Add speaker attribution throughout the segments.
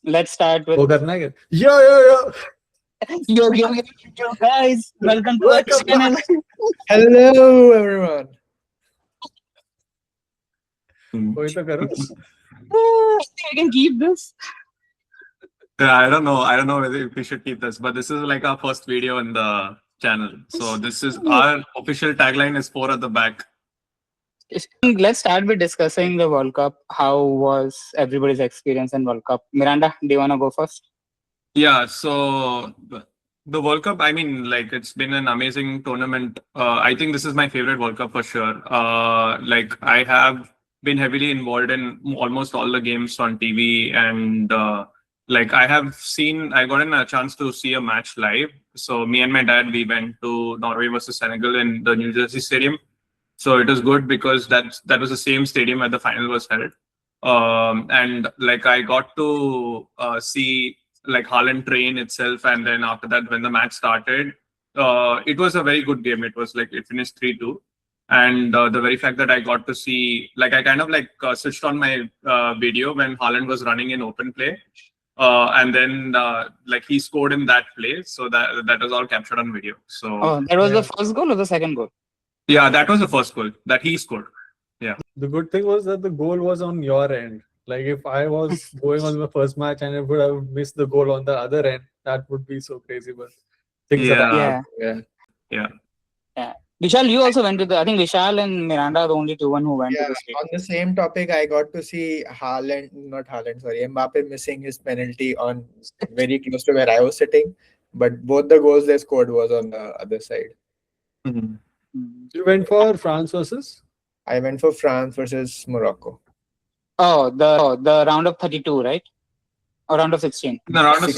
Speaker 1: let's start with
Speaker 2: वो करना है क्या? Yo.
Speaker 1: yo guys, welcome to our
Speaker 2: Welcome
Speaker 1: channel.
Speaker 2: back.
Speaker 3: Hello, everyone.
Speaker 2: वही तो करो.
Speaker 1: I think I can keep this.
Speaker 4: Yeah, I don't know. I don't know whether we should keep this, but this is like our first video on the channel. So this is our official tagline is four at the back.
Speaker 1: Let's start with discussing the World Cup. How was everybody's experience in World Cup? Miranda, do you want to go first?
Speaker 4: Yeah, so the World Cup, I mean, like it's been an amazing tournament. I think this is my favorite World Cup for sure. Like I have been heavily involved in almost all the games on TV, and like I gotten a chance to see a match live. So me and my dad, we went to Norway versus Senegal in the New Jersey Stadium. So it was good because that was the same stadium where the final was held. And like I got to see like Haaland train itself, and then after that, when the match started, it was a very good game. It was like it finished 3-2, and the very fact that I got to see, like I kind of like switched on my video when Haaland was running in open play, and then like he scored in that play, so that was all captured on video. So
Speaker 1: Oh, that was the first goal or the second goal?
Speaker 4: yeah, that was the first goal that he scored. Yeah.
Speaker 2: The good thing was that the goal was on your end. Like if I was going on the first match and I would have missed the goal on the other end, that would be so crazy. But things
Speaker 4: Yeah.
Speaker 2: are
Speaker 1: Yeah. Vishal, you also went to the. I think Vishal and Miranda are the only two who went to
Speaker 3: Yeah,
Speaker 1: the stadium.
Speaker 3: on the same topic, I got to see Mbappe missing his penalty on very close to where I was sitting. But both the goals they scored was on the other side.
Speaker 4: Mhm.
Speaker 2: You went for France versus?
Speaker 3: I went for France versus Morocco.
Speaker 1: Oh, the round of 32, right? Or round of 16?
Speaker 4: The round of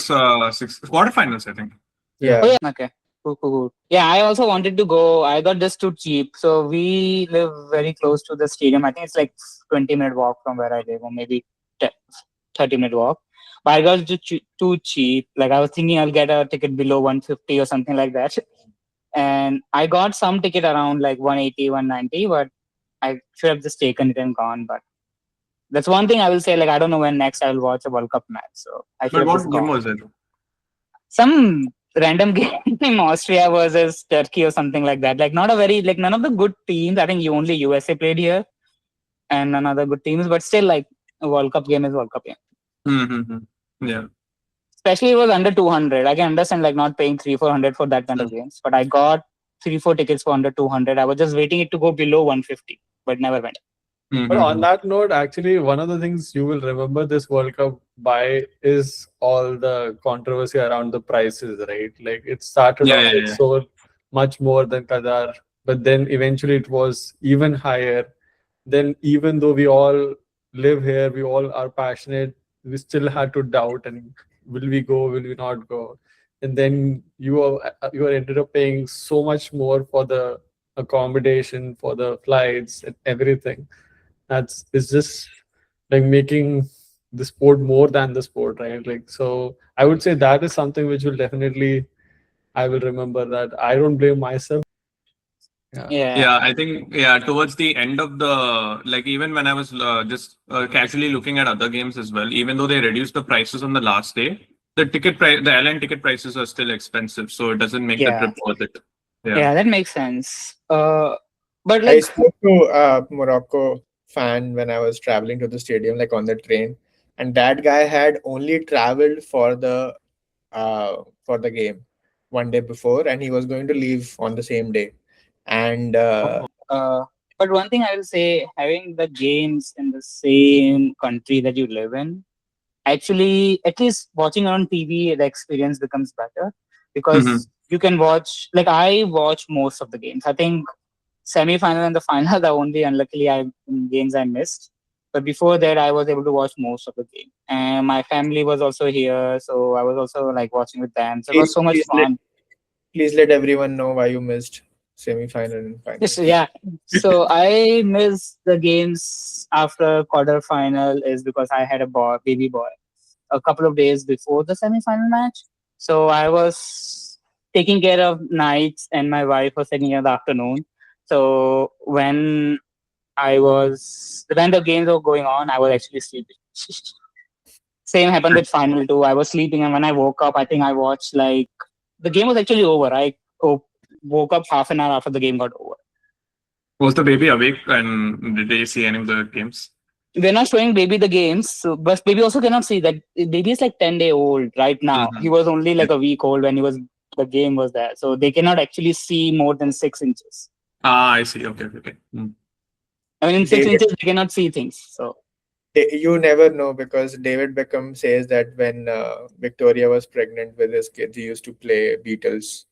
Speaker 4: six quarterfinals, I think.
Speaker 3: Yeah.
Speaker 1: Oh, yeah. Okay. Cool. Yeah, I also wanted to go. I got just too cheap. So we live very close to the stadium. I think it's like 20-minute walk from where I live, or maybe 30-minute walk. But I got too cheap. Like I was thinking I'll get a ticket below 150 or something like that. And I got some ticket around like 180, 190, but I should have just taken it and gone. But that's one thing I will say. Like I don't know when next I will watch a World Cup match. So I should
Speaker 4: But
Speaker 1: have
Speaker 4: what
Speaker 1: just
Speaker 4: game
Speaker 1: gone.
Speaker 4: was it?
Speaker 1: Some random game in Austria versus Turkey or something like that. Like not a very like none of the good teams. I think only USA played here, and none other good teams. But still, like a World Cup game is World Cup game.
Speaker 4: Mm-hmm. Yeah.
Speaker 1: Especially it was under 200. I can understand like not paying 300-400 for that kind of games. But I got 3-4 tickets for under 200. I was just waiting it to go below 150, but never went.
Speaker 2: But on that note, actually, one of the things you will remember this World Cup by is all the controversy around the prices, right? Like it started off with so much more than Qatar, but then eventually it was even higher. Then even though we all live here, we all are passionate, we still had to doubt and will we go, will we not go? And then you ended up paying so much more for the accommodation, for the flights and everything. It's just like making the sport more than the sport, right? Like, so I would say that is something which will definitely I will remember. That I don't blame myself.
Speaker 4: Yeah, I think towards the end of the, like, even when I was just casually looking at other games as well, even though they reduced the prices on the last day, the airline ticket prices are still expensive, so it doesn't make the trip worth it.
Speaker 1: Yeah, that makes sense. But like
Speaker 3: I spoke to a Morocco fan when I was traveling to the stadium, like on the train, and that guy had only traveled for the game one day before, and he was going to leave on the same day. And
Speaker 1: but one thing I will say, having the games in the same country that you live in, actually, at least watching on TV, the experience becomes better because you can watch. Like I watch most of the games. I think semi-final and the final are only unluckily games I missed. But before that, I was able to watch most of the game, and my family was also here, so I was also like watching with them. So it was so much fun.
Speaker 3: Please let everyone know why you missed semi-final and final.
Speaker 1: Yeah. So I missed the games after quarter-final is because I had a baby boy a couple of days before the semi-final match. So I was taking care of nights and my wife was taking care of the afternoon. So when the games were going on, I was actually sleeping. Same happened with final two. I was sleeping, and when I woke up, I think I watched like the game was actually over. Woke up half an hour after the game got over.
Speaker 4: Was the baby awake and did they see any of the games?
Speaker 1: We're not showing baby the games, so, but baby also cannot see that baby is like 10-day old right now. He was only like a week old when the game was there, so they cannot actually see more than 6 inches.
Speaker 4: I see. Okay, okay.
Speaker 1: I mean, in 6
Speaker 3: David-
Speaker 1: inches they cannot see things. So
Speaker 3: You never know, because David Beckham says that when Victoria was pregnant with his kids, he used to play Beatles.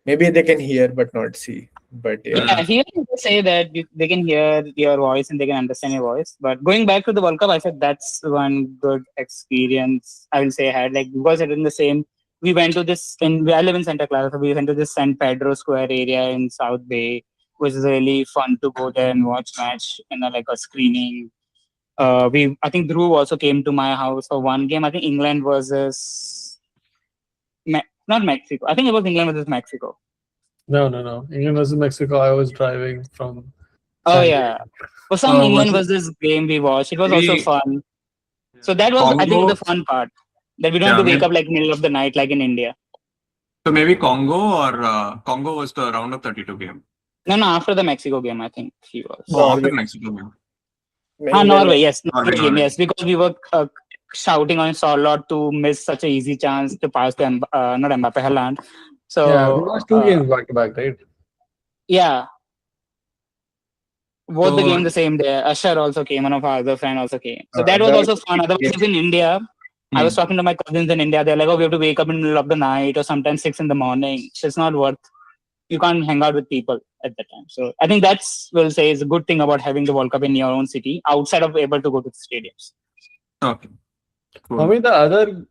Speaker 3: Maybe they can hear but not see. But yeah,
Speaker 1: yeah, here you can say that they can hear your voice and they can understand your voice. But going back to the World Cup, I said that's one good experience I will say I had. Like because it in the same, we went to this I live in Santa Clara, so we went to this San Pedro Square area in South Bay, which is really fun to go there and watch match in like a screening. I think Dhruv also came to my house for one game. I think England versus not Mexico. I think it was England versus Mexico.
Speaker 2: No. England versus Mexico. I was driving from.
Speaker 1: Oh
Speaker 2: San
Speaker 1: yeah.
Speaker 2: Diego.
Speaker 1: For some England
Speaker 4: Was
Speaker 1: versus game we watched. It was also
Speaker 4: maybe
Speaker 1: fun. So that was I think
Speaker 4: Congo?
Speaker 1: the fun part. That we don't
Speaker 4: Yeah,
Speaker 1: have to wake
Speaker 4: maybe,
Speaker 1: up like middle of the night like in India.
Speaker 4: so maybe Congo or Congo was the round of 32 game.
Speaker 1: No, after the Mexico game, I think he was.
Speaker 4: Oh, after
Speaker 3: Norway.
Speaker 4: Mexico game.
Speaker 1: Norway, yes.
Speaker 4: Norway,
Speaker 1: Norway game,
Speaker 4: Norway.
Speaker 1: yes. Because we were shouting on Charlotte to miss such an easy chance to pass to not Mbappe, Haaland.
Speaker 2: Yeah, we
Speaker 1: So,
Speaker 2: watched two games back to back, right?
Speaker 1: yeah. Both the
Speaker 4: So
Speaker 1: game the same day. Usher also came, one of our other friend also came. So
Speaker 3: Uh,
Speaker 1: that was
Speaker 3: that
Speaker 1: also fun. Otherwise,
Speaker 3: yeah.
Speaker 1: if in India, I was talking to my cousins in India. They're like, oh, we have to wake up in the middle of the night or sometimes 6 in the morning. So it's not worth. You can't hang out with people at that time. So I think that's will say is a good thing about having the World Cup in your own city outside of able to go to the stadiums.
Speaker 4: okay,
Speaker 2: For
Speaker 4: cool.
Speaker 2: me, the other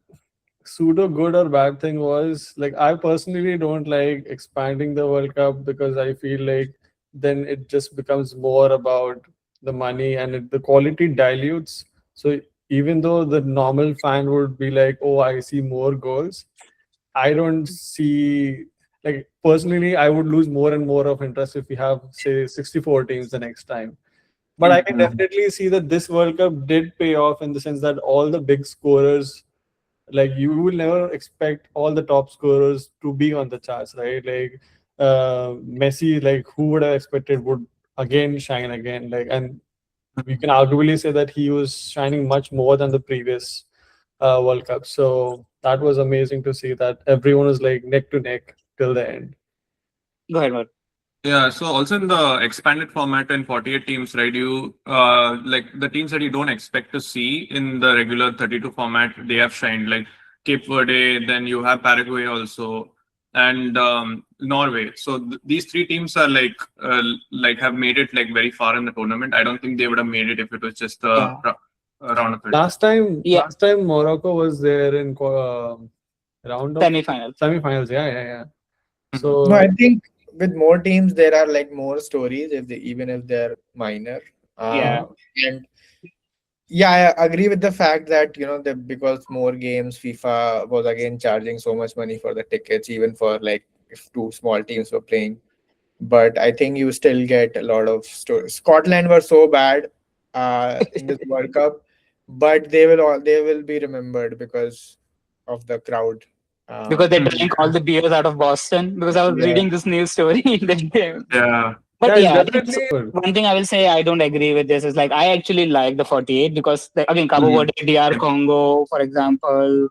Speaker 2: pseudo good or bad thing was like I personally don't like expanding the World Cup because I feel like then it just becomes more about the money and the quality dilutes. So even though the normal fan would be like, "Oh, I see more goals," I don't see like personally I would lose more and more of interest if we have say 64 teams the next time. But I can definitely see that this World Cup did pay off in the sense that all the big scorers, like you will never expect all the top scorers to be on the charts, right? Like Messi, like who would have expected would again shine again, like, and we can arguably say that he was shining much more than the previous World Cup. So that was amazing to see that everyone was like neck to neck till the end.
Speaker 1: Go ahead, Mark.
Speaker 4: Yeah, so also in the expanded format in 48 teams, right? You like the teams that you don't expect to see in the regular 32 format, they have shined. Like Cape Verde, then you have Paraguay also, and Norway. So these three teams are like have made it like very far in the tournament. I don't think they would have made it if it was just a round of 32.
Speaker 1: Yeah.
Speaker 2: Last time Morocco was there in round of
Speaker 1: Semi-final.
Speaker 2: semifinals. Yeah.
Speaker 3: No,
Speaker 2: So
Speaker 3: I think with more teams there are like more stories if they even if they're minor.
Speaker 1: Yeah.
Speaker 3: And yeah, I agree with the fact that that because more games, FIFA was again charging so much money for the tickets, even for like if two small teams were playing. But I think you still get a lot of stories. Scotland were so bad in this World Cup, but they will be remembered because of the crowd.
Speaker 1: Because they
Speaker 3: Um,
Speaker 1: drank all the beers out of Boston. Because I was
Speaker 3: yeah,
Speaker 1: reading this news story in the game.
Speaker 4: Yeah.
Speaker 1: But
Speaker 2: yeah, it's
Speaker 1: yeah, I think
Speaker 2: definitely good.
Speaker 1: one thing I will say I don't agree with this is like I actually like the 48 because again Cabo Verde, DR Congo, for example,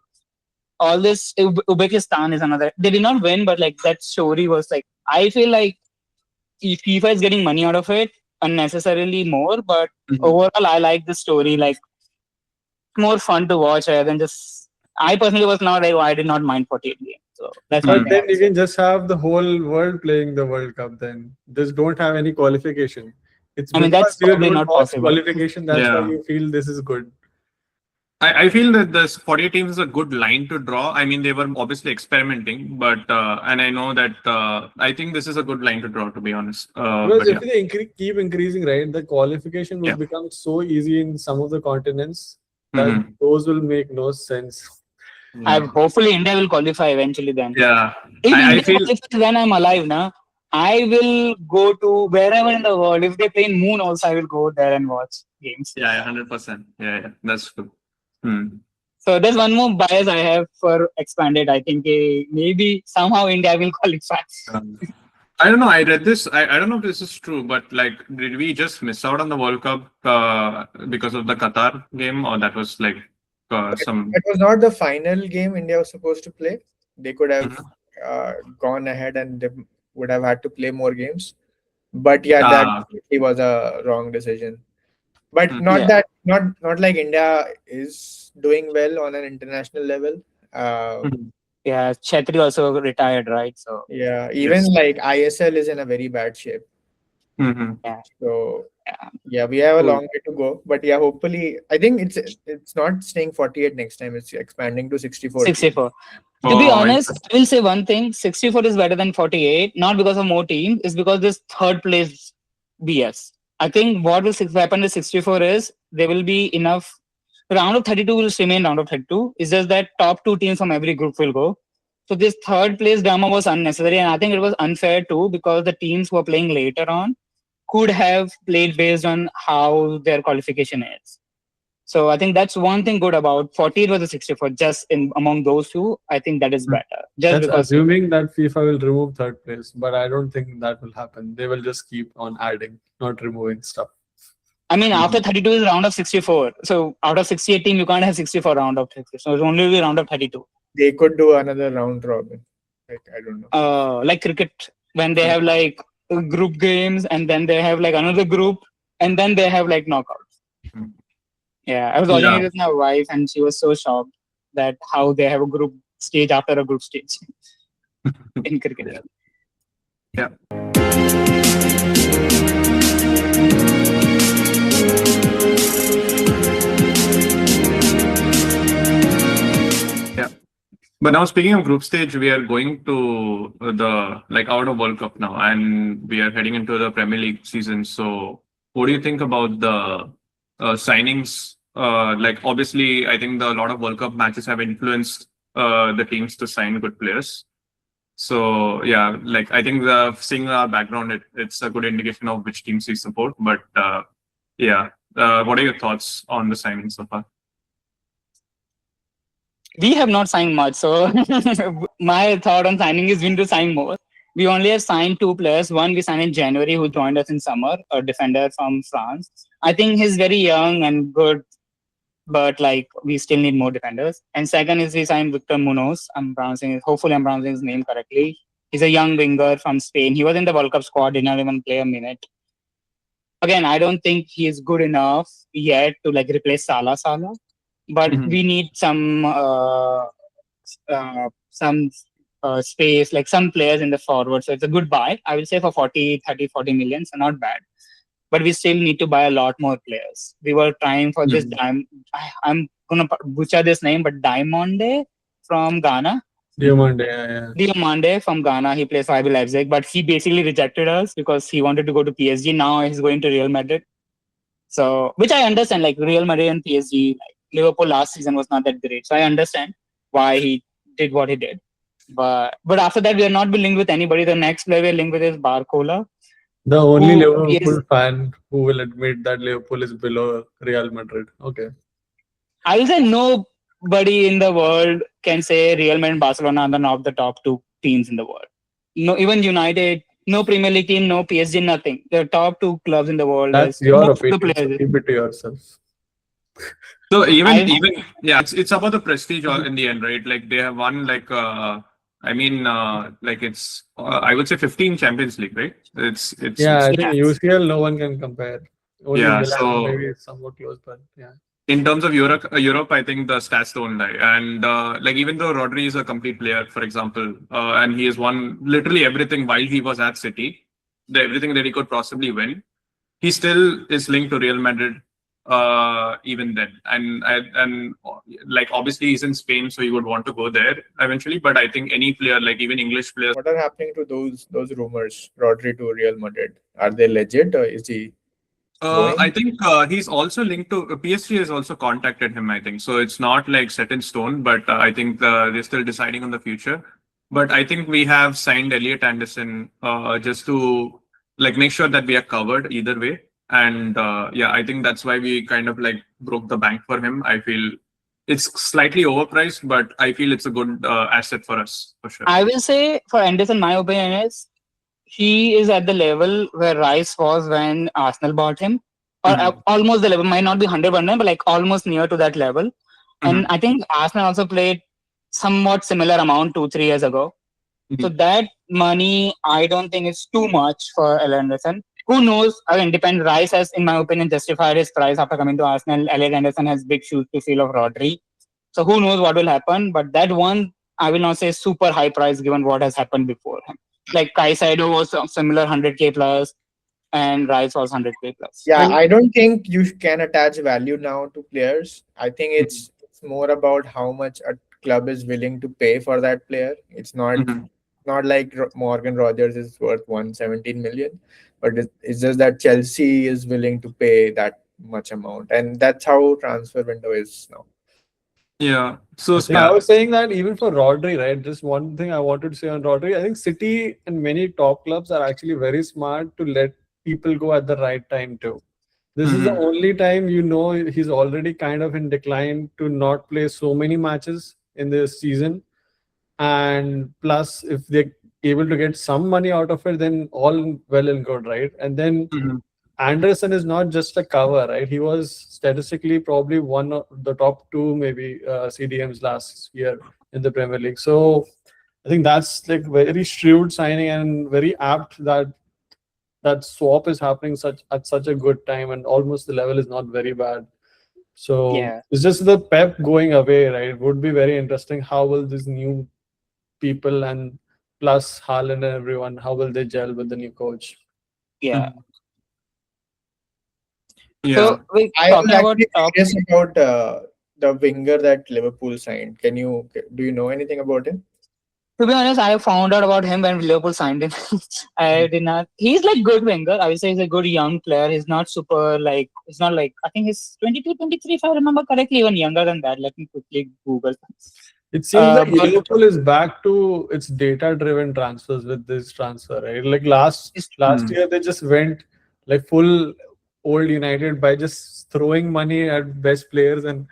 Speaker 1: all this Uzbekistan is another. They did not win, but like that story was like I feel like FIFA is getting money out of it unnecessarily more, but overall I like the story. Like more fun to watch rather than just. I personally was not like I did not mind 48 games, so that's one
Speaker 2: But
Speaker 1: thing I
Speaker 2: then
Speaker 1: would
Speaker 2: you
Speaker 1: say.
Speaker 2: can just have the whole world playing the World Cup. Then just don't have any qualification. It's
Speaker 1: I mean
Speaker 2: because
Speaker 1: that's
Speaker 2: you
Speaker 1: probably
Speaker 2: don't
Speaker 1: not
Speaker 2: watch
Speaker 1: possible.
Speaker 2: qualification. That's why
Speaker 4: Yeah.
Speaker 2: you feel this is good.
Speaker 4: I feel that this 48 teams is a good line to draw. I mean, they were obviously experimenting, but and I know that I think this is a good line to draw, to be honest.
Speaker 2: Because
Speaker 4: But
Speaker 2: if
Speaker 4: yeah,
Speaker 2: they keep increasing, right, the qualification will
Speaker 4: yeah.
Speaker 2: become so easy in some of the continents that
Speaker 4: Mhm.
Speaker 2: those will make no sense.
Speaker 1: Hopefully India will qualify eventually then.
Speaker 4: Yeah,
Speaker 1: If
Speaker 4: I
Speaker 1: India
Speaker 4: feel
Speaker 1: qualifies when I'm alive, na, I will go to wherever in the world. If they play in Moon also, I will go there and watch games.
Speaker 4: yeah, 100%. Yeah, that's true.
Speaker 1: So there's one more bias I have for expanded. I think maybe somehow India will qualify.
Speaker 4: I don't know. I read this. I don't know if this is true, but like, did we just miss out on the World Cup because of the Qatar game, or that was like some?
Speaker 3: That was not the final game India was supposed to play. They could have
Speaker 4: Mhm.
Speaker 3: gone ahead and they would have had to play more games. But yeah, that
Speaker 4: Ah,
Speaker 3: definitely was a wrong decision. But
Speaker 4: mhm.
Speaker 1: Yeah.
Speaker 3: not like India is doing well on an international level. Uh,
Speaker 4: Mhm.
Speaker 1: Yeah. Chetri also retired, right? So
Speaker 3: yeah, even
Speaker 4: Yes.
Speaker 3: like ISL is in a very bad shape.
Speaker 4: Mhm.
Speaker 1: yeah.
Speaker 3: So
Speaker 1: Yeah.
Speaker 3: yeah, we have a
Speaker 1: Cool.
Speaker 3: long way to go. But yeah, hopefully, I think it's not staying 48 next time. It's expanding to 64 teams.
Speaker 1: 64. To be
Speaker 4: Oh,
Speaker 1: honest,
Speaker 4: interesting.
Speaker 1: I will say one thing: 64 is better than 48. Not because of more teams, it's because this third place BS. I think what will happen with 64 is there will be enough. Round of 32 will remain round of 32. It's just that top two teams from every group will go. So this third place drama was unnecessary, and I think it was unfair too because the teams who are playing later on could have played based on how their qualification is. So I think that's one thing good about 48 versus 64. Just in among those two, I think that is better. Just
Speaker 2: That's
Speaker 1: because
Speaker 2: assuming that FIFA will remove third place, but I don't think that will happen. They will just keep on adding, not removing stuff.
Speaker 1: I mean after
Speaker 4: Mhm.
Speaker 1: 32 is round of 64. So out of 68 team, you can't have 64 round of 32. So it's only be round of 32.
Speaker 3: They could do another round robin. Like I don't know.
Speaker 1: Like cricket when they
Speaker 3: Yeah.
Speaker 1: have like group games and then they have like another group and then they have like knockouts.
Speaker 4: Mhm.
Speaker 1: Yeah, I was watching it
Speaker 4: Yeah.
Speaker 1: with my wife and she was so shocked that how they have a group stage after a group stage in cricket.
Speaker 4: Yeah. Yeah. Yeah. But now, speaking of group stage, we are going to the like out of World Cup now, and we are heading into the Premier League season. So, what do you think about the signings? Like, obviously, I think a lot of World Cup matches have influenced the teams to sign good players. So, yeah, like I think the seeing our background, it's a good indication of which teams we support. But yeah, what are your thoughts on the signings so far?
Speaker 1: We have not signed much, so my thought on signing is we need to sign more. We only have signed two players. One we signed in January, who joined us in summer, a defender from France. I think he's very young and good, but like we still need more defenders. And second is we signed Victor Munoz. Hopefully I'm pronouncing his name correctly. He's a young winger from Spain. He was in the World Cup squad, did not even play a minute. Again, I don't think he is good enough yet to like replace Salah. But
Speaker 4: Mhm.
Speaker 1: we need some space, like some players in the forward. So it's a good buy. I will say for 40 million, so not bad. But we still need to buy a lot more players. We were trying for this
Speaker 4: Mhm.
Speaker 1: I'm gonna butcher this name, but Diamonde from Ghana.
Speaker 2: Diamond, yeah.
Speaker 1: Diomande from Ghana, he plays for RB Leipzig, but he basically rejected us because he wanted to go to PSG. Now he's going to Real Madrid. So, which I understand, like Real Madrid and PSG, like Liverpool last season was not that great. So I understand why he did what he did. But after that, we are not been linked with anybody. The next player we're linked with is Barcola,
Speaker 2: The only
Speaker 1: who is,
Speaker 2: Liverpool fan who will admit that Liverpool is below Real Madrid. Okay.
Speaker 1: I will say nobody in the world can say Real Madrid and Barcelona are not the top two teams in the world. No, even United, no Premier League team, no PSG, nothing. The top two clubs in the world
Speaker 2: That's
Speaker 1: is
Speaker 2: your
Speaker 1: most of the
Speaker 2: opinion, so
Speaker 1: players.
Speaker 2: keep it to yourself.
Speaker 4: So even
Speaker 1: I
Speaker 4: even yeah, it's about the prestige in the end, right? Like they have won like I mean like it's I would say 15 Champions League, right?
Speaker 2: Yeah,
Speaker 4: It's
Speaker 2: I think
Speaker 1: yeah.
Speaker 2: UCL no one can compare. Only
Speaker 4: yeah.
Speaker 2: Milan
Speaker 4: So
Speaker 2: maybe somewhat close, but yeah.
Speaker 4: in terms of Europe, I think the stats don't lie. And like even though Rodri is a complete player, for example, and he has won literally everything while he was at City, everything that he could possibly win, he still is linked to Real Madrid even then. And like obviously he's in Spain, so he would want to go there eventually. But I think any player, like even English players.
Speaker 3: What are happening to those rumors? Rodri to Real Madrid. Are they legit or is he
Speaker 4: I
Speaker 3: going?
Speaker 4: think he's also linked to PSG has also contacted him. I think so. It's not like set in stone, but I think they're still deciding on the future. But I think we have signed Elliot Anderson just to like make sure that we are covered either way. And yeah, I think that's why we kind of like broke the bank for him. I feel it's slightly overpriced, but I feel it's a good asset for us for sure.
Speaker 1: I will say for Anderson, my opinion is he is at the level where Rice was when Arsenal bought him, or almost the level. Might not be 100%, but like almost near to that level. And I think Arsenal also played somewhat similar amount 2-3 years ago. So that money, I don't think is too much for Elliot Anderson. Who knows? Again, depends. Rice has, in my opinion, justified his price after coming to Arsenal. Elliot Anderson has big shoes to fill of Rodri. So who knows what will happen? But that one, I will not say super high price given what has happened before him. Like Caicedo was similar 100k plus, and Rice was 100k plus.
Speaker 3: Yeah, I don't think you can attach value now to players. I think it's more about how much a club is willing to pay for that player. It's not like Morgan Rogers is worth 117 million, but it's just that Chelsea is willing to pay that much amount, and that's how transfer window is now.
Speaker 4: Yeah. So
Speaker 2: I was saying that even for Rodri, right? Just one thing I wanted to say on Rodri, I think City and many top clubs are actually very smart to let people go at the right time too. This is the only time he's already kind of in decline to not play so many matches in this season. And plus, if they're able to get some money out of it, then all well and good, right? And then Anderson is not just a cover, right? He was statistically probably one of the top two, maybe CDMs last year in the Premier League. So I think that's like very shrewd signing and very apt that that swap is happening at such a good time, and almost the level is not very bad. So it's just the Pep going away, right? Would be very interesting. How will these new people and plus Haaland and everyone, how will they gel with the new coach?
Speaker 1: Yeah.
Speaker 4: Yeah.
Speaker 1: So we're
Speaker 3: I am
Speaker 1: talking about
Speaker 3: actually curious about the winger that Liverpool signed. Do you know anything about him?
Speaker 1: To be honest, I found out about him when Liverpool signed him. I did not. He's like good winger. I would say he's a good young player. He's not super like. He's not like. I think he's 22, 23, if I remember correctly, even younger than that. Let me quickly Google.
Speaker 2: It seems like Liverpool is back to its data-driven transfers with this transfer, right? Like last year, they just went like full old United by just throwing money at best players and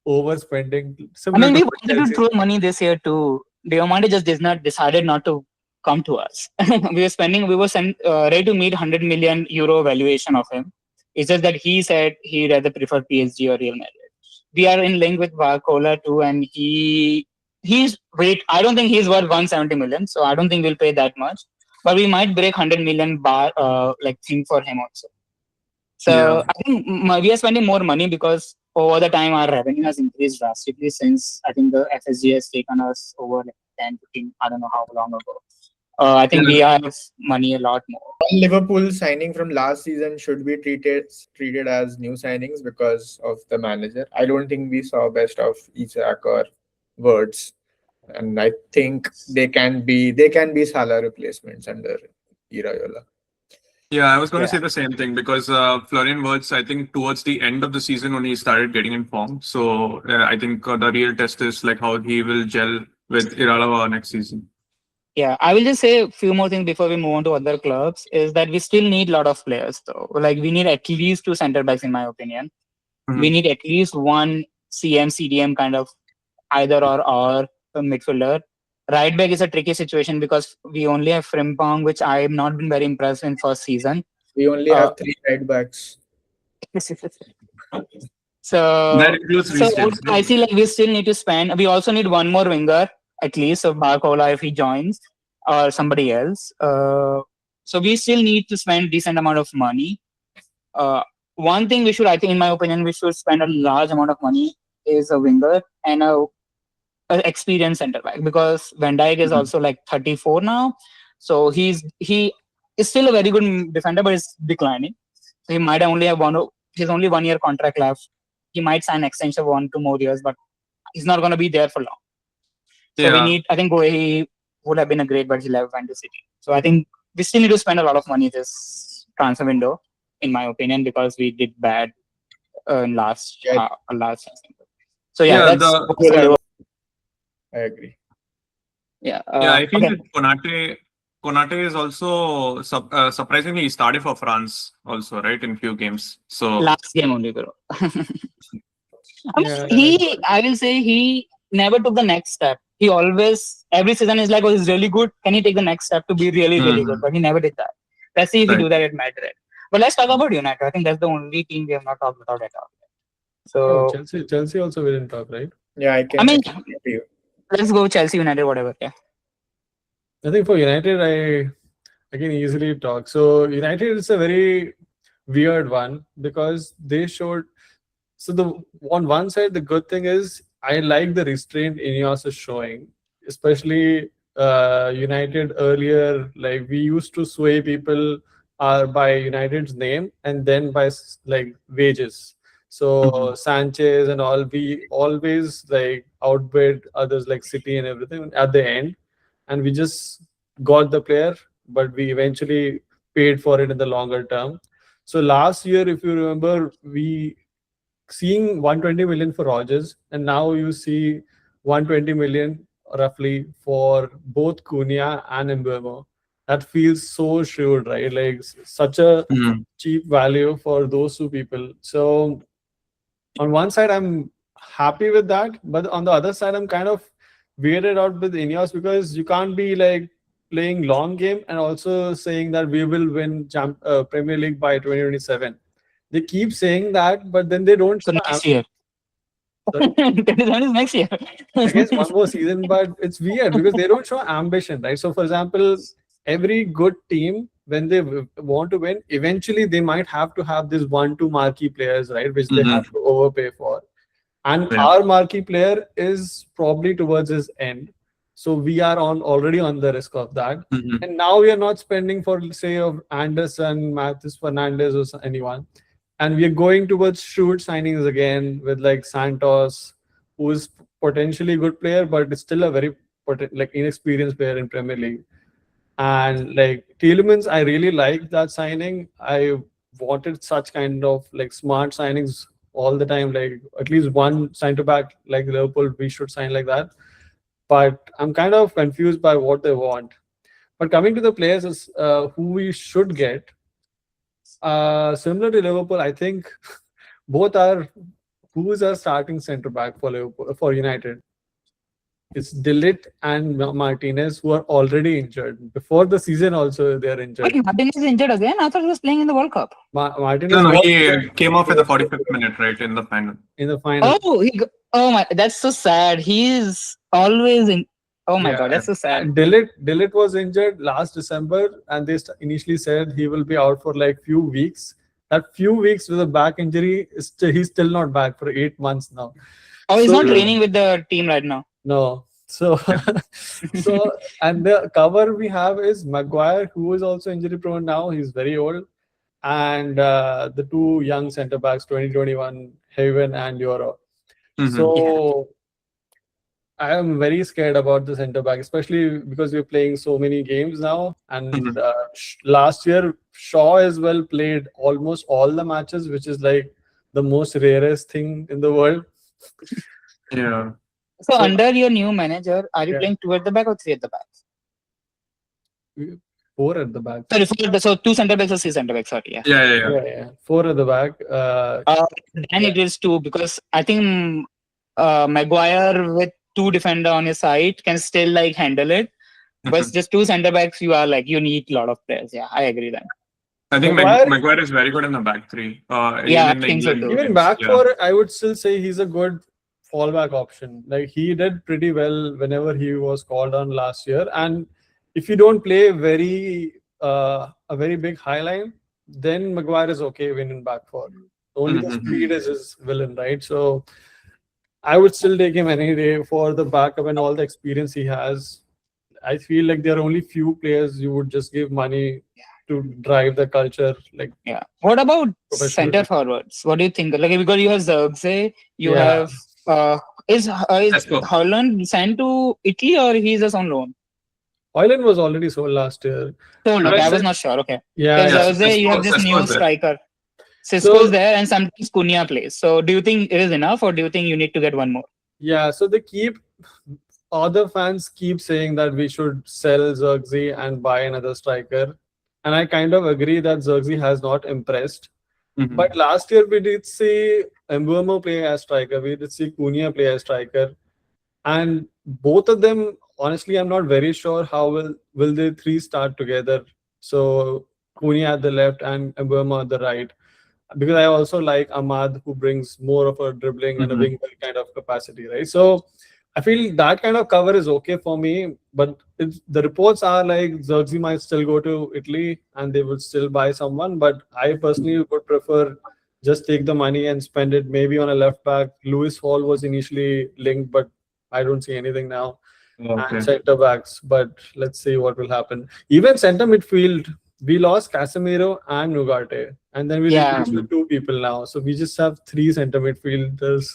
Speaker 2: overspending.
Speaker 1: I mean, we wanted to throw money this year too. Diomande just decided not to come to us. We were ready to meet 100 million euro valuation of him. It's just that he said he rather prefer PSG or Real Madrid. We are in link with Barcola too, and I don't think he's worth 170 million, so I don't think we'll pay that much. But we might break 100 million thing for him also. So I think we are spending more money because over the time our revenue has increased drastically since I think the FSG has taken us over like 10, 15, I don't know how long ago. I think we have money a lot more.
Speaker 3: Liverpool signing from last season should be treated as new signings because of the manager. I don't think we saw best of Isak or Words, and I think they can be Salah replacements under Iraola.
Speaker 4: Yeah, I was going to say the same thing because Florian Wirtz, I think towards the end of the season when he started getting in form. So I think the real test is like how he will gel with Iraola next season.
Speaker 1: Yeah, I will just say a few more things before we move on to other clubs. Is that we still need a lot of players though. Like we need at least 2 center backs in my opinion. We need at least one CDM kind of either or midfielder. Right back is a tricky situation because we only have Frimpong, which I have not been very impressed in first season.
Speaker 3: We only have 3 right backs.
Speaker 1: So
Speaker 4: that includes
Speaker 1: I see like we still need to spend. We also need one more winger at least, so Barcola if he joins or somebody else. So we still need to spend decent amount of money. One thing I think in my opinion, we should spend a large amount of money is a winger and a experienced center back because Van Dijk is also like 34 now, so he is still a very good defender, but it's declining. So he might only have his only 1 year contract left. He might sign extension of 1-2 more years, but he's not going to be there for long. So we need. I think he would have been a great, but he left went to City. So I think we still need to spend a lot of money this transfer window, in my opinion, because we did bad in last season. So
Speaker 3: I agree.
Speaker 4: I feel that Konate is also surprisingly he started for France also, right, in few games. So
Speaker 1: last game only, bro. I will say he never took the next step. He always, every season is like, oh, he's really good. Can he take the next step to be really, really good? But he never did that. Let's see if he do that at Madrid. But let's talk about United. I think that's the only team we have not talked about at all. So
Speaker 2: Chelsea also we didn't talk, right?
Speaker 3: Yeah, I can.
Speaker 1: I mean,
Speaker 3: I can hear you.
Speaker 1: let's go Chelsea, United, whatever. Yeah.
Speaker 2: I think for United, I can easily talk. So United is a very weird one because they showed. So the on one side, the good thing is I like the restraint Ineos is showing, especially United earlier. Like we used to sway people by United's name and then by like wages. So Sanchez and all, we always like outbid others like City and everything at the end, and we just got the player, but we eventually paid for it in the longer term. So last year, if you remember, we seeing 120 million for Rogers, and now you see 120 million roughly for both Cunha and Mbeumo. That feels so shrewd, right? Like such a cheap value for those two people. So on one side, I'm happy with that, but on the other side, I'm kind of weirded out with Ineos because you can't be like playing long game and also saying that we will win Premier League by 2027. They keep saying that, but then they don't.
Speaker 1: So next year. 27 is next year.
Speaker 2: I guess one more season, but it's weird because they don't show ambition, right? So, for example, every good team, when they want to win, eventually they might have to have this 1-2 marquee players, right? Which they have to overpay for. And our marquee player is probably towards his end. So we are already on the risk of that. And now we are not spending for, say, of Anderson, Matheus Fernandes, or anyone. And we are going towards shrewd signings again with like Santos, who is potentially a good player, but it's still a very inexperienced player in Premier League. And like Tielemans, I really like that signing. I wanted such kind of like smart signings all the time. Like at least one centre back like Liverpool, we should sign like that. But I'm kind of confused by what they want. But coming to the players who we should get, similar to Liverpool, I think both are who's our starting centre back for Liverpool for United. It's Dillit and Martinez, who are already injured. Before the season also they are injured.
Speaker 1: Wait, Martinez is injured again? I thought he was playing in the World Cup.
Speaker 2: Martinez
Speaker 4: No, he came off at the 45th minute, right, in the final.
Speaker 1: Oh my, that's so sad. He's always in. Oh my god, that's so sad.
Speaker 2: Dillit was injured last December, and they initially said he will be out for like few weeks. That few weeks with a back injury, he's still not back for 8 months now.
Speaker 1: Oh, he's not training with the team right now.
Speaker 2: No. So, and the cover we have is Maguire, who is also injury prone now. He's very old. And the two young centre backs, 2021, Haven and Euro. So I am very scared about the centre back, especially because we're playing so many games now. And last year, Shaw as well played almost all the matches, which is like the most rarest thing in the world.
Speaker 4: Yeah.
Speaker 1: So under your new manager, are you playing 2 at the back or 3 at the back?
Speaker 2: 4 at the back.
Speaker 1: Sorry, so 2 centre backs or 3 centre backs? Sorry,
Speaker 2: Yeah. 4 at the back.
Speaker 1: Then it is 2 because I think Maguire with 2 defender on his side can still like handle it. But just 2 centre backs, you need a lot of players. Yeah, I agree then.
Speaker 4: I think Maguire is very good in the back 3.
Speaker 1: I think so too.
Speaker 2: Even back 4, I would still say he's a good fallback option. Like he did pretty well whenever he was called on last year. And if you don't play a very big high line, then Maguire is okay winning back 4. Only the speed is his villain, right? So I would still take him any day for the backup and all the experience he has. I feel like there are only few players you would just give money to drive the culture.
Speaker 1: What about center forwards? What do you think? Like because you have Zirkzee, you have is Haaland sent to Italy or he's just on loan?
Speaker 2: Haaland was already sold last year.
Speaker 1: Sold. Okay, I was not sure. Okay.
Speaker 2: Yeah.
Speaker 1: Zirkzee, you have this new striker. Cisco's there and sometimes Cunha plays. So do you think it is enough or do you think you need to get one more?
Speaker 2: Yeah, so other fans keep saying that we should sell Zirkzee and buy another striker. And I kind of agree that Zirkzee has not impressed.
Speaker 4: Mhm.
Speaker 2: But last year we did see Mbuemo play as striker. We did see Cunha play as striker, and both of them, honestly, I'm not very sure how will they three start together. So Cunha at the left and Mbuemo at the right, because I also like Ahmad, who brings more of a dribbling and a
Speaker 4: Mhm.
Speaker 2: wing kind of capacity, right? So I feel that kind of cover is okay for me, but the reports are like Xerxes might still go to Italy and they would still buy someone, but I personally would prefer just take the money and spend it maybe on a left back. Lewis Hall was initially linked, but I don't see anything now. And
Speaker 4: Okay.
Speaker 2: center backs, but let's see what will happen. Even center midfield, we lost Casemiro and Nugarte, and then we
Speaker 1: Yeah,
Speaker 2: reduced to two people now. So we just have three center midfielders.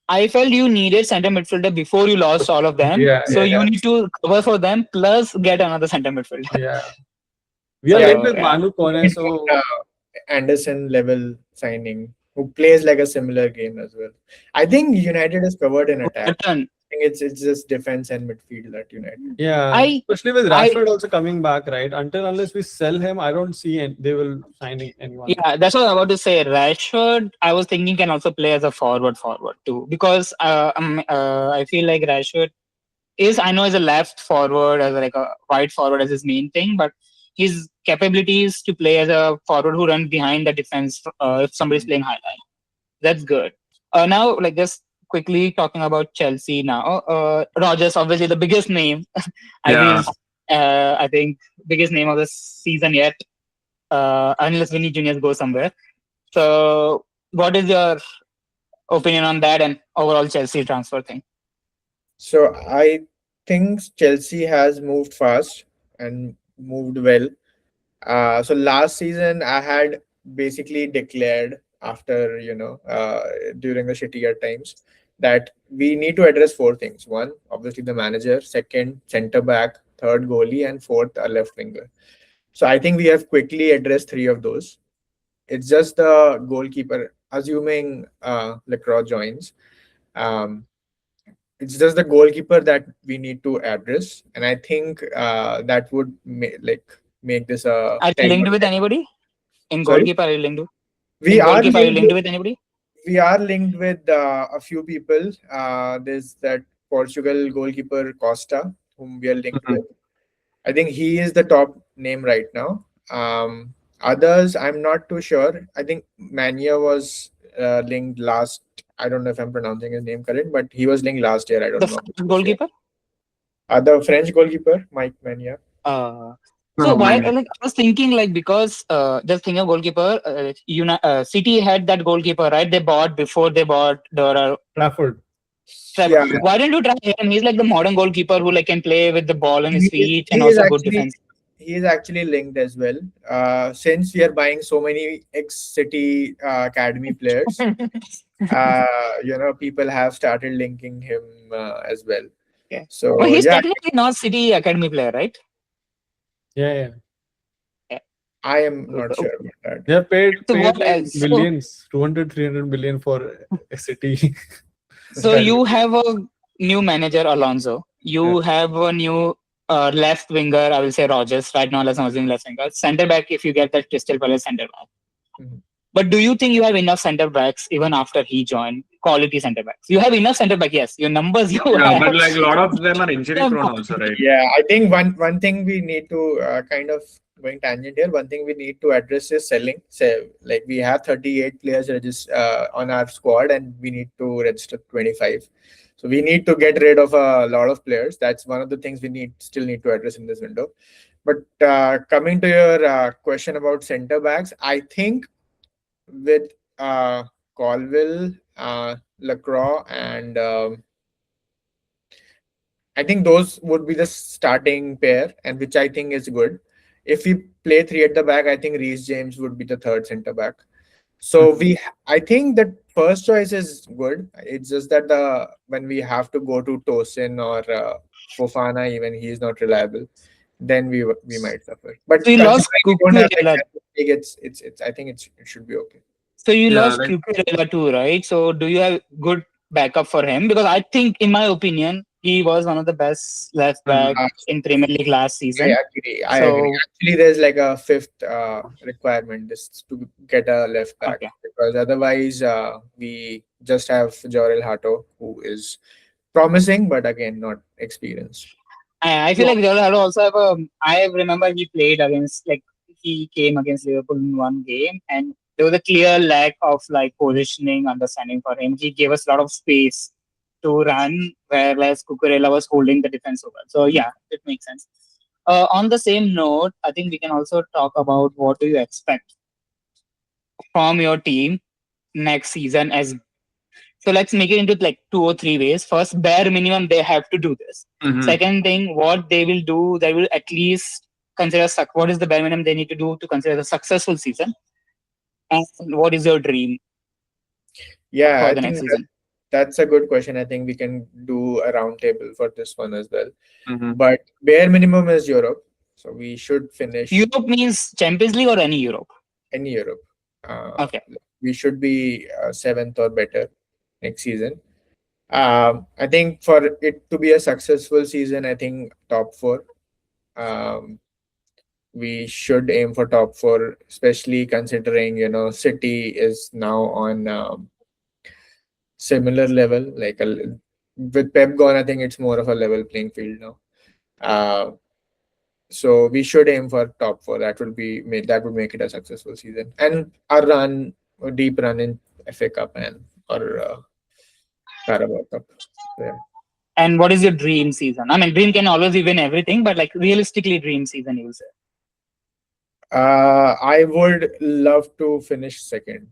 Speaker 1: I felt you needed center midfielder before you lost all of them.
Speaker 2: Yeah,
Speaker 1: So
Speaker 2: yeah,
Speaker 1: you need to cover for them plus get another center midfielder.
Speaker 2: yeah. We are
Speaker 3: Yeah,
Speaker 2: linked
Speaker 1: So
Speaker 2: with
Speaker 1: yeah,
Speaker 2: Manu Kone, so
Speaker 3: Anderson level signing who plays like a similar game as well. I think United is covered in attack.
Speaker 1: Burton.
Speaker 3: I think it's just defense and midfield at United.
Speaker 2: yeah.
Speaker 1: I
Speaker 2: Especially with
Speaker 1: I
Speaker 2: Rashford also coming back, right? Unless we sell him, I don't see they will signing anyone.
Speaker 1: Yeah, that's what I was about to say. Rashford, I was thinking can also play as a forward too, because I feel like Rashford is, I know, as a left forward, as like a wide forward as his main thing, but his capabilities to play as a forward who runs behind the defense if somebody's playing high line, that's good. Now, like just quickly talking about Chelsea now. Rogers, obviously the biggest name.
Speaker 4: Yeah.
Speaker 1: I think biggest name of the season yet, unless Vinny Junior goes somewhere. So, what is your opinion on that and overall Chelsea transfer thing?
Speaker 3: So I think Chelsea has moved fast and moved well. So last season I had basically declared after during the shittier times that we need to address four things. One, obviously the manager. Second, center back. Third, goalie, and fourth, a left winger. So I think we have quickly addressed three of those. It's just the goalkeeper, assuming Lacroix joins. Um, it's just the goalkeeper that we need to address, and I think that would make this a
Speaker 1: Are you
Speaker 3: 10
Speaker 1: linked
Speaker 3: or
Speaker 1: with
Speaker 3: 10.
Speaker 1: anybody in
Speaker 3: Sorry,
Speaker 1: goalkeeper? Are you linked?
Speaker 3: we
Speaker 1: In
Speaker 3: are
Speaker 1: goalkeeper, are you
Speaker 3: linked
Speaker 1: linked
Speaker 3: with,
Speaker 1: with anybody?
Speaker 3: we are linked with a few people. There's that Portugal goalkeeper Costa, whom we are linked
Speaker 4: Mhm.
Speaker 3: with. I think he is the top name right now. Others, I'm not too sure. I think Mania was linked last. I don't know if I'm pronouncing his name correct, but he was linked last year. I
Speaker 1: The
Speaker 3: don't know
Speaker 1: first
Speaker 3: this year.
Speaker 1: goalkeeper.
Speaker 3: The French goalkeeper, Mike Mania.
Speaker 1: Uh, so
Speaker 4: Oh,
Speaker 1: why?
Speaker 4: man.
Speaker 1: Like I was thinking, like because just thinking of goalkeeper, City had that goalkeeper, right? They bought before they bought the
Speaker 2: Trafford.
Speaker 1: Trevor.
Speaker 3: Yeah,
Speaker 1: Why don't you try him? He's like the modern goalkeeper who like can play with the ball on his
Speaker 3: he is,
Speaker 1: feet
Speaker 3: he
Speaker 1: and
Speaker 3: is
Speaker 1: also good
Speaker 3: actually
Speaker 1: defense.
Speaker 3: he is actually linked as well. Since we are buying so many ex-City academy players, people have started linking him as well.
Speaker 1: Yeah. Well,
Speaker 3: So
Speaker 1: he's
Speaker 3: yeah,
Speaker 1: technically not City academy player, right?
Speaker 2: Yeah, yeah.
Speaker 1: Yeah.
Speaker 3: I am not sure about that.
Speaker 2: They have paid
Speaker 1: So
Speaker 2: paid
Speaker 1: what
Speaker 2: like
Speaker 1: else?
Speaker 2: millions, 200, 300 million for a city.
Speaker 1: So you have a new manager, Alonso.
Speaker 3: Yeah.
Speaker 1: You have a new left winger, I will say Rogers. Right now, let's not assume left winger. Center back, if you get that Crystal Palace center back.
Speaker 3: Mhm.
Speaker 1: But do you think you have enough center backs even after he joined? Quality center backs. You have enough center back, yes. Your numbers you
Speaker 4: Yeah,
Speaker 1: have.
Speaker 4: but like a lot of them are injury
Speaker 1: Have
Speaker 4: prone also, right?
Speaker 3: Yeah, I think one thing we need to kind of going tangent here. One thing we need to address is selling. So, like we have 38 players on our squad, and we need to register 25. So we need to get rid of a lot of players. That's one of the things we still need to address in this window. But coming to your question about center backs, I think with Colville, Lacroix, and I think those would be the starting pair, and which I think is good. If we play three at the back, I think Reece James would be the third center back. So I think that first choice is good. It's just that the when we have to go to Tosin or Fofana, even he is not reliable, then we might suffer.
Speaker 1: so
Speaker 3: But
Speaker 1: you lost
Speaker 3: considering we don't have like
Speaker 1: Cucurella.
Speaker 3: Champions League, it's I think it should be okay.
Speaker 1: So you
Speaker 4: Yeah,
Speaker 1: lost Cucurella too, right? So do you have good backup for him? Because I think, in my opinion, he was one of the best left back in Premier League last season.
Speaker 3: I agree. Actually, there's like a fifth requirement is to get a left back, because otherwise we just have Jorel Hato, who is promising, but again, not experienced.
Speaker 1: I feel like Jorel Hato also have a. I remember he played against, like, he came against Liverpool in one game, and there was a clear lack of like positioning, understanding for him. He gave us a lot of space to run, whereas Cucurella was holding the defense over. So yeah, it makes sense. On the same note, I think we can also talk about what do you expect from your team next season. As so, let's make it into like 2 or 3 ways. First, bare minimum, they have to do this. Second thing, what they will do, they will at least consider what is the bare minimum they need to do to consider the successful season, and what is your dream
Speaker 3: Yeah,
Speaker 1: for the next season?
Speaker 3: That's a good question. I think we can do a roundtable for this one as well. But bare minimum is Europe, so we should finish.
Speaker 1: Europe means Champions League or any Europe?
Speaker 3: Any Europe.
Speaker 1: Okay.
Speaker 3: We should be 7th or better next season. I think for it to be a successful season, I think top 4. We should aim for top 4, especially considering City is now on similar level. Like with Pep gone, I think it's more of a level playing field now. So we should aim for top 4. That would make it a successful season, and a deep run in FA Cup or Carabao Cup. Yeah.
Speaker 1: And what is your dream season? I mean, dream can always win everything, but like realistically, dream season, you will say.
Speaker 3: I would love to finish 2nd.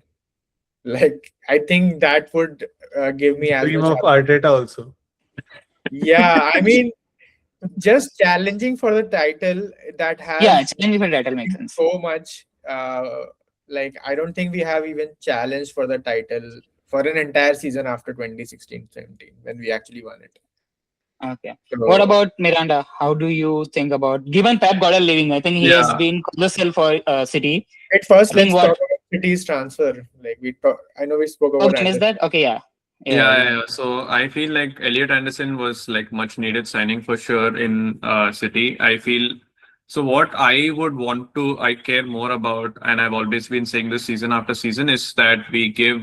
Speaker 3: Like, I think that would give me as
Speaker 2: dream
Speaker 3: much
Speaker 2: of Arteta also.
Speaker 3: Yeah, I mean, just challenging for the title that has
Speaker 1: challenging for the title makes sense.
Speaker 3: So much. Like, I don't think we have even challenged for the title for an entire season after 2016-17 when we actually won it.
Speaker 1: Okay. So, what about Miranda? How do you think about, given Pep got a living? I think he has been colossal for City.
Speaker 3: At first, let's talk about City's transfer. Like I know we spoke about.
Speaker 1: Is that okay?
Speaker 4: Yeah. So I feel like Elliot Anderson was like much needed signing for sure in City. I feel so. What I care more about, and I've always been saying this season after season, is that we give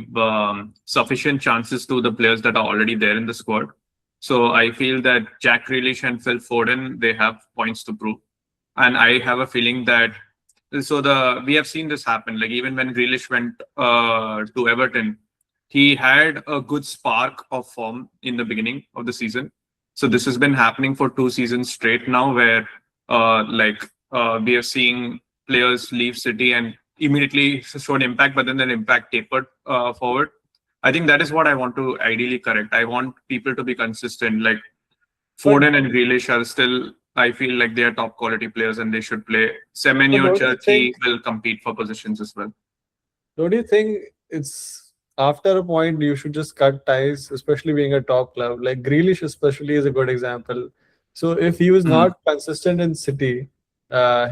Speaker 4: sufficient chances to the players that are already there in the squad. So I feel that Jack Grealish and Phil Foden, they have points to prove. And I have a feeling that we have seen this happen. Like even when Grealish went to Everton, he had a good spark of form in the beginning of the season. So this has been happening for 2 seasons straight now, where we are seeing players leave City and immediately showed impact, but then their impact tapered forward. I think that is what I want to ideally correct. I want people to be consistent. Like Foden and Grealish are still, I feel like they are top quality players and they should play. Semenyo, Cherki will compete for positions as well.
Speaker 2: Don't you think it's after a point you should just cut ties, especially being a top club? Like Grealish especially is a good example. So if he was not consistent in City,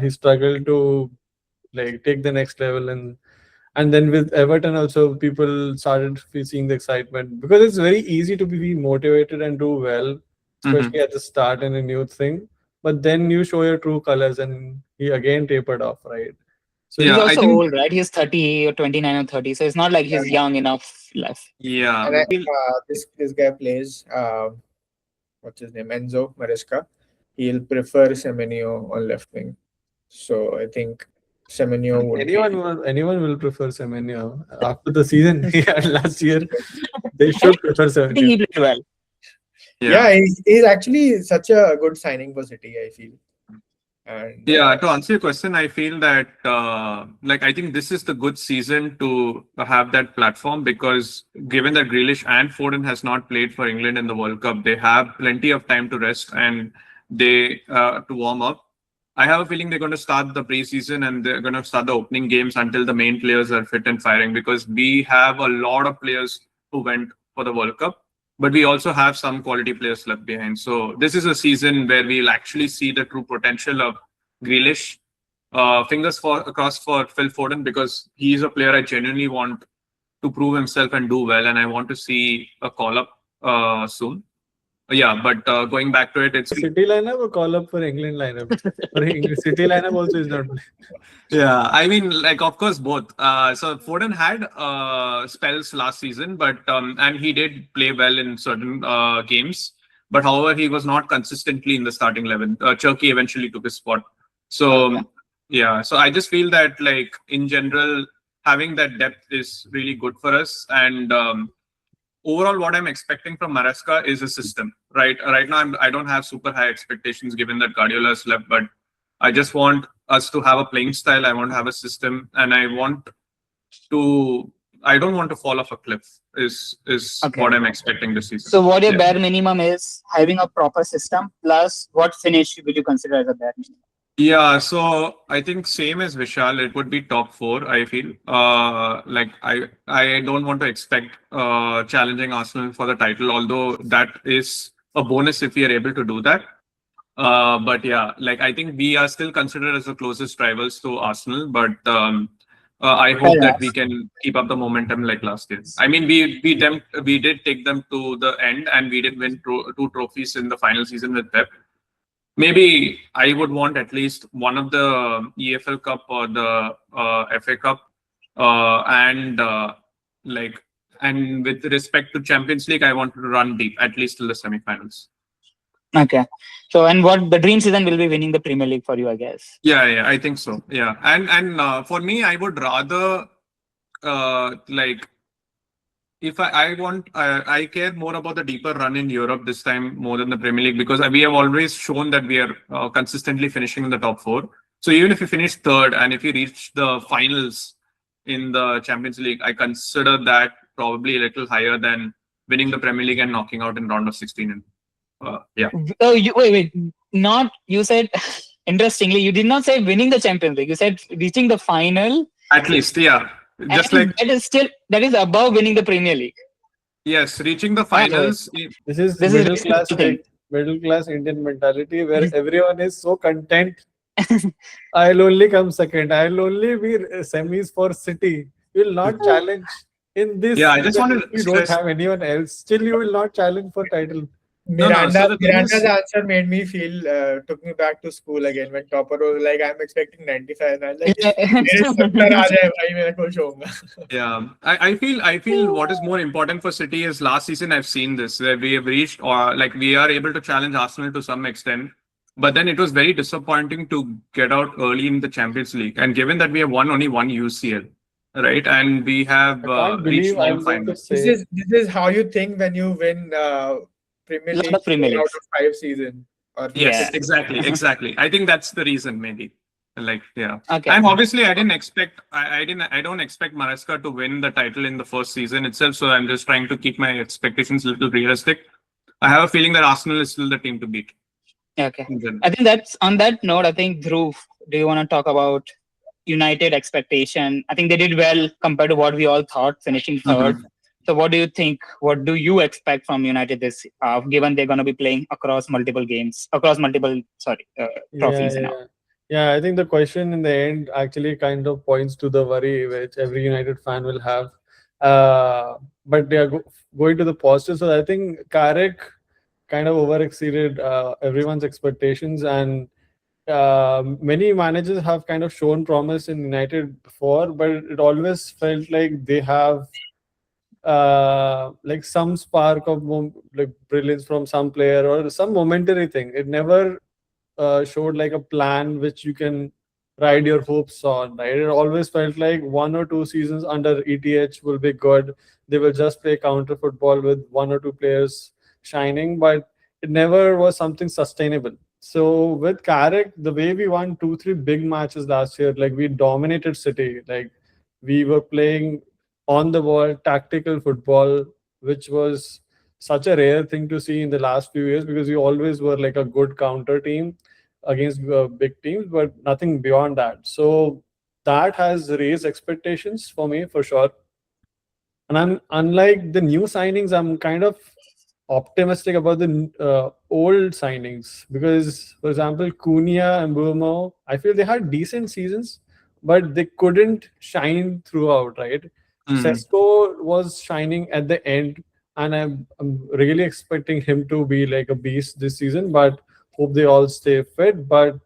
Speaker 2: he struggled to like take the next level, and then with Everton also people started seeing the excitement, because it's very easy to be motivated and do well, especially at the start in a new thing, but then you show your true colors and he again tapered off, right?
Speaker 1: So he's also old, right? He's 30 or 29 or 30, so it's not like he's young enough left.
Speaker 4: Yeah.
Speaker 3: And this guy plays what's his name, Enzo Maresca. He'll prefer Semenyo on left wing, so I think Semenyo would
Speaker 2: anyone will prefer Semenyo after the season he had last year. They should prefer Semenyo.
Speaker 1: I think he played well.
Speaker 3: Yeah, he's actually such a good signing for City, I feel. And
Speaker 4: to answer your question, I feel that I think this is the good season to have that platform, because given that Grealish and Foden has not played for England in the World Cup, they have plenty of time to rest and to warm up. I have a feeling they're going to start the preseason and they're going to start the opening games until the main players are fit and firing, because we have a lot of players who went for the World Cup, but we also have some quality players left behind. So this is a season where we'll actually see the true potential of Grealish. Fingers crossed for Phil Foden, because he's a player I genuinely want to prove himself and do well, and I want to see a call-up soon. Yeah, but going back to it, it's
Speaker 2: City lineup or call up for England lineup? For City lineup also is not.
Speaker 4: yeah. I mean, like of course both. So Foden had spells last season, but and he did play well in certain games. But however, he was not consistently in the starting 11. Turkey eventually took his spot. So
Speaker 1: Okay.
Speaker 4: yeah, so I just feel that like in general, having that depth is really good for us. And overall, what I'm expecting from Maresca is a system. Right now, I don't have super high expectations given that Guardiola has left, but I just want us to have a playing style. I want to have a system, and to. I don't want to fall off a cliff. Is
Speaker 1: Okay.
Speaker 4: what I'm expecting this season.
Speaker 1: So what your
Speaker 4: Yeah.
Speaker 1: bare minimum is having a proper system plus what finish will you consider as a bare minimum?
Speaker 4: Yeah, so I think same as Vishal, it would be top four, I feel. Like I don't want to expect challenging Arsenal for the title, although that is a bonus if we are able to do that. But yeah, like I think we are still considered as the closest rivals to Arsenal, but I
Speaker 1: Fair
Speaker 4: hope that
Speaker 1: enough.
Speaker 4: we can keep up the momentum like last year. I mean, we did take them to the end, and we did win two trophies in the final season with Pep. Maybe I would want at least one of the EFL Cup or the FA Cup, and like, and with respect to Champions League, I want to run deep at least till the semi-finals.
Speaker 1: Okay. So and what the dream season will be winning the Premier League for you, I guess.
Speaker 4: Yeah, I think so. Yeah, and for me, I would rather like if I care more about the deeper run in Europe this time more than the Premier League because we have always shown that we are consistently finishing in the top four. So even if you finish third and if you reach the finals in the Champions League, I consider that probably a little higher than winning the Premier League and knocking out in round of 16. And yeah.
Speaker 1: Oh, wait. Not you said. Interestingly, you did not say winning the Champions League. You said reaching the final.
Speaker 4: At least, yeah. Just
Speaker 1: And
Speaker 4: like
Speaker 1: that is above winning the Premier League.
Speaker 4: yes, reaching the
Speaker 1: Okay.
Speaker 4: finals.
Speaker 2: This is
Speaker 1: This
Speaker 2: middle
Speaker 1: is
Speaker 2: class
Speaker 1: thing.
Speaker 2: middle class Indian mentality where everyone is so content. I'll only come second. I'll only be semis for City. You will not challenge in this.
Speaker 4: Yeah, I just
Speaker 2: season
Speaker 4: wanted
Speaker 2: if
Speaker 4: to
Speaker 2: you don't
Speaker 4: stress.
Speaker 2: have anyone else. Still, you will not challenge for title.
Speaker 4: No, so the thing
Speaker 3: Miranda's
Speaker 4: is-
Speaker 3: answer made me feel took me back to school again when Topper was like, I'm expecting 95. And I was like, मेरे 70 आ जाए भाई मैं खुश होऊंगा.
Speaker 4: Yeah, I feel what is more important for City is last season I've seen this where we have reached or like we are able to challenge Arsenal to some extent, but then it was very disappointing to get out early in the Champions League. And given that we have won only one UCL, right, and we have
Speaker 2: I can't
Speaker 4: reached
Speaker 2: believe
Speaker 4: all
Speaker 2: I'm going to
Speaker 4: finals.
Speaker 2: say.
Speaker 3: This is how you think when you win Premier
Speaker 1: Lot
Speaker 3: League
Speaker 1: of Premier
Speaker 3: 4 out
Speaker 1: Leagues.
Speaker 3: of 5 season. Or
Speaker 4: Yes,
Speaker 1: Yeah.
Speaker 4: exactly. I think that's the reason, maybe. Like, yeah.
Speaker 1: Okay.
Speaker 4: And obviously, I didn't expect. I don't expect Maresca to win the title in the first season itself. So I'm just trying to keep my expectations a little realistic. I have a feeling that Arsenal is still the team to beat.
Speaker 1: Okay.
Speaker 4: in general.
Speaker 1: I think that's on that note. I think Dhruv, do you want to talk about United expectation? I think they did well compared to what we all thought, finishing third. So, what do you think? What do you expect from United this? Given they're going to be playing across multiple trophies now.
Speaker 2: Yeah, I think the question in the end actually kind of points to the worry which every United fan will have. But they are going to the positive. So I think Carrick kind of overexceeded everyone's expectations, and many managers have kind of shown promise in United before, but it always felt like they have like some spark of like brilliance from some player or some momentary thing. It never showed like a plan which you can ride your hopes on, right? It always felt like 1 or 2 seasons under ETH will be good. They will just play counter football with 1 or 2 players shining, but it never was something sustainable. So with Carrick, the way we won 2, 3 big matches last year, like we dominated City, like we were playing on the ball, tactical football, which was such a rare thing to see in the last few years because we always were like a good counter team against big teams, but nothing beyond that. So that has raised expectations for me for sure. And I'm unlike the new signings, I'm kind of optimistic about the old signings because, for example, Cunha and Burmo, I feel they had decent seasons, but they couldn't shine throughout, right? Sesko was shining at the end, and I'm really expecting him to be like a beast this season. But hope they all stay fit. But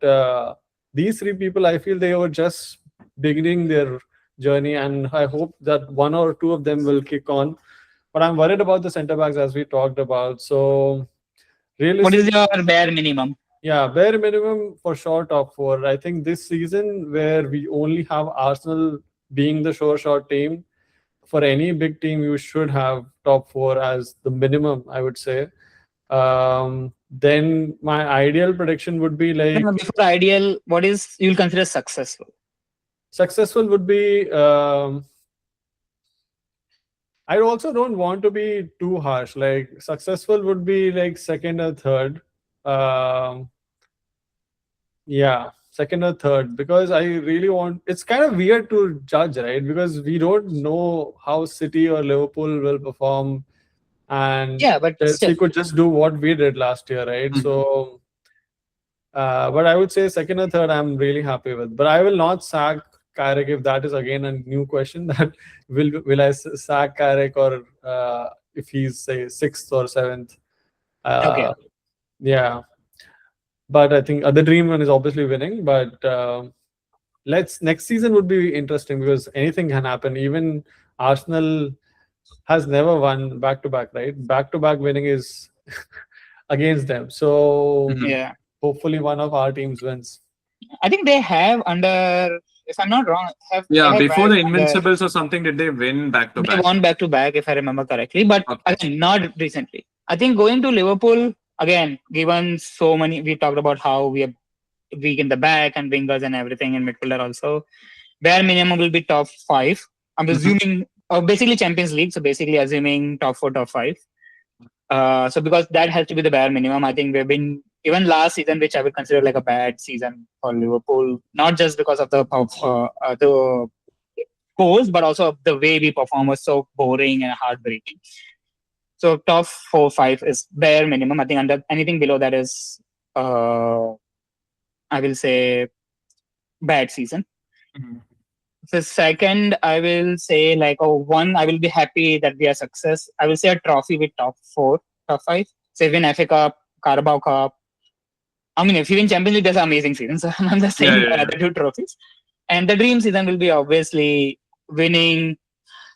Speaker 2: these three people, I feel they were just beginning their journey, and I hope that one or two of them will kick on. But I'm worried about the centre backs as we talked about. So
Speaker 1: What is
Speaker 2: realistic,
Speaker 1: your bare minimum?
Speaker 2: yeah, bare minimum for sure top four. I think this season where we only have Arsenal being the sure shot team, for any big team you should have top four as the minimum, I would say. Then my ideal prediction would be
Speaker 1: No,
Speaker 2: like
Speaker 1: no, before ideal, what is you'll consider successful?
Speaker 2: successful would be I also don't want to be too harsh. Like successful would be like second or third. Um, yeah, second or third, because I really want. It's kind of weird to judge, right? Because we don't know how City or Liverpool will perform, and
Speaker 1: Yeah, but
Speaker 2: Chelsea
Speaker 1: still,
Speaker 2: could just do what we did last year, right?
Speaker 4: Mhm.
Speaker 2: So, but I would say second or third, I'm really happy with. But I will not sack Carrick if that is again a new question. That will I sack Carrick, or if he's say sixth or seventh?
Speaker 1: okay.
Speaker 2: Yeah, but I think the dream one is obviously winning. But let's next season would be interesting because anything can happen. Even Arsenal has never won back to back, right? Back to back winning is against them. So
Speaker 4: Mhm.
Speaker 1: Yeah.
Speaker 2: hopefully one of our teams wins.
Speaker 1: I think they have under, if I'm not wrong, they
Speaker 4: Yeah,
Speaker 1: have
Speaker 4: before the
Speaker 1: back under,
Speaker 4: Invincibles or something, did they win back to
Speaker 1: they
Speaker 4: back?
Speaker 1: won back to back, if I remember correctly, but
Speaker 4: Okay.
Speaker 1: again, not recently. I think going to Liverpool, again, given so many, we talked about how we are weak in the back and wingers and everything in midfielder also. Bare minimum will be top five. I'm
Speaker 4: Mhm.
Speaker 1: assuming, basically Champions League, so basically assuming top four, top five. So because that has to be the bare minimum, I think we've been even last season, which I would consider like a bad season for Liverpool, not just because of the goals, but also of the way we perform was so boring and heartbreaking. So top four, five is bare minimum. I think under anything below that is, I will say, bad season.
Speaker 4: Mhm.
Speaker 1: So second, I will say like, oh, one, I will be happy that we are success. I will say a trophy with top four, top five. Say win FA Cup, Carabao Cup. I mean, if you win Champions League, that's an amazing season. So I'm just
Speaker 4: Yeah,
Speaker 1: saying
Speaker 4: yeah,
Speaker 1: the
Speaker 4: yeah.
Speaker 1: other two trophies. And the dream season will be obviously winning.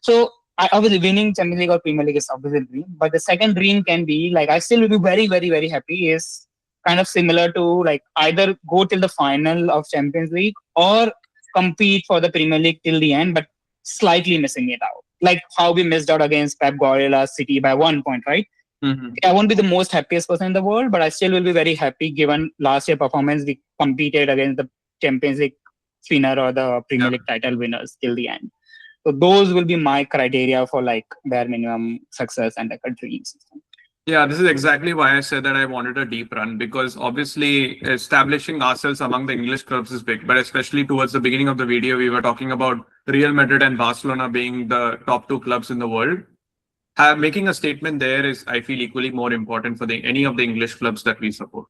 Speaker 1: So obviously winning Champions League or Premier League is obviously a dream. But the second dream can be like, I still will be very, very, very happy is kind of similar to like either go till the final of Champions League or compete for the Premier League till the end, but slightly missing it out. Like how we missed out against Pep Guardiola's City by 1 point, right?
Speaker 4: Mhm.
Speaker 1: I won't be the most happiest person in the world, but I still will be very happy given last year performance. We competed against the Champions League winner or the Premier
Speaker 4: Yeah.
Speaker 1: League title winners till the end. So those will be my criteria for like bare minimum success and like a dream system.
Speaker 4: Yeah, this is exactly why I said that I wanted a deep run because obviously establishing ourselves among the English clubs is big, but especially towards the beginning of the video, we were talking about Real Madrid and Barcelona being the top two clubs in the world. Making a statement there is, I feel, equally more important for any of the English clubs that we support.